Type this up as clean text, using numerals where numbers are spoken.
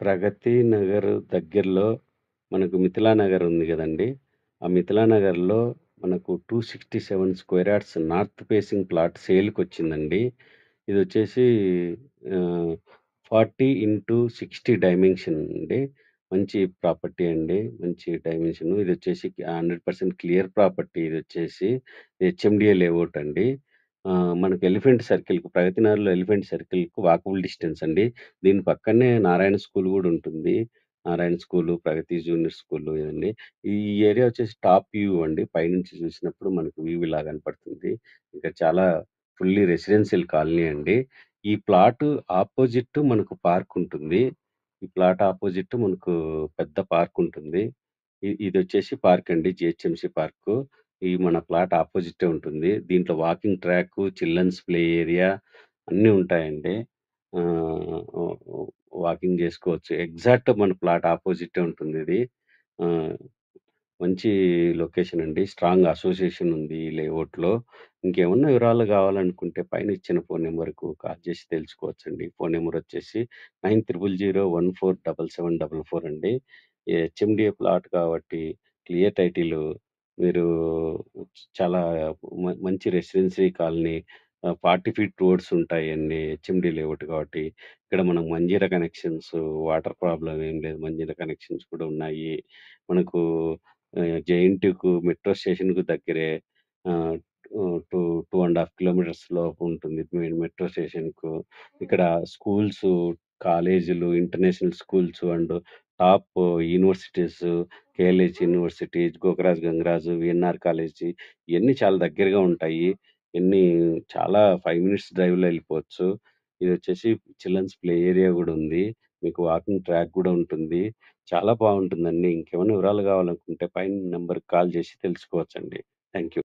ప్రగతి నగర్ దగ్గరలో మనకు మిథిలా నగర్ ఉంది గదండీ! ఆ మిథిలా నగర్‌లో మనకు 267 square yards north facing plot సేల్‌కొచ్చిందండి. ఇదొచ్చేసి ఆహ్, 40x60 డైమెన్షన్ అండి. మంచి ప్రాపర్టీ అండి. మంచి డైమెన్షను. ఇదొచ్చేసి 100% క్లియర్ ప్రాపర్టీ ఇదొచ్చేసి. హెచ్ఎండిఏ లేఅవుట్ అండి. మనకు ఎలిఫెంట్ సర్కిల్‌కి ప్రగతి నగర్‌లో ఎలిఫెంట్ సర్కిల్‌కి వాకబుల్ డిస్టెన్స్ అండి. దీని పక్కనే నారాయణ స్కూల్ గూడా ఉంటుంది. నారాయణ స్కూలు, ప్రగతి జూనియర్ స్కూలు ఇదండి. ఈ ఏరియా వచ్చేసి టాప్ వ్యూ అండి. పైనుంచి చూసినప్పుడు మనకు వ్యూ ఇలా కనపడుతుంది. ఇంకా చాలా ఫుల్లీ రెసిడెన్షియల్ కాలనీ అండి. ఈ ప్లాటు అపోజిట్ మనకు పార్క్ ఉంటుంది. ఈ ప్లాట్ అపోజిట్ మనకు పెద్ద పార్క్ ఉంటుంది. ఇదొచ్చేసి పార్క్ అండి. GHMC park. ఈ మన ప్లాట్ అపోజిట్టే ఉంటుంది. దీంట్లో walking track, children's play area అన్నీ ఉంటాయండి. ఆహ్, ఓ ఓ వాకింగ్ జేసుకోవచ్చు. ఎగ్జాక్ట్ మన ప్లాట్ అపోజిట్టే ఉంటుందిది. ఆహ్, మంచి లొకేషన్ అండి. స్ట్రాంగ్ అసోసియేషన్ ఉంది ఈ లేఅవుట్‌లో. ఇంకేమన్నా వివరాలు గావాలనుకుంటే పైన ఇచ్చిన ఫోను నంబర్‌కు కాల్ చేసి తెలుసుకోవచ్చండి. ఫోను నంబర్ వచ్చేసి 9000147744 అండి. హెచ్ఎండిఏ ప్లాట్ కాబట్టి క్లియర్ టైటిలు మీరు చాలా మంచి రెసిడెన్సీ కాలనీ 40 ఫీట్ రోడ్స్ ఉంటాయండి. హెచ్ఎండీ లేఅవుట్ కాబట్టి. ఇక్కడ మనకు మంజీరా కనెక్షన్స్, వాటర్ ప్రాబ్లమ్ ఏం లేదు. మంజీరా కనెక్షన్స్ కూడా ఉన్నాయి. మనకు జేఎన్‌టీయూకు మెట్రో స్టేషన్‌కు దగ్గరే. ఆహ్, 2 కిలోమీటర్స్ లోపు ఉంటుంది మెట్రో స్టేషన్‌కు. ఇక్కడ స్కూల్సు, కాలేజీలు, international schools and top universities, KLH university, Gokaraj Gangaraju, VNR college ఇయన్నీ చాలా దగ్గరగా ఉంటాయి. ఇయన్నీ చాలా 5 మినిట్స్ డ్రైవ్‌లో ఎళ్ళిపోవచ్చు. ఇదొచ్చేసి చిల్డ్రన్స్ ప్లే ఏరియా గూడా ఉంది. మీకు వాకింగ్ ట్రాక్ గూడా ఉంటుంది. చాలా బావుంటుందండి. ఇంకేమైనా వివరాలు గావాలనుకుంటే పైన నంబర్‌కి కాల్ జేసి తెలుసుకోవచ్చండి. Thank you.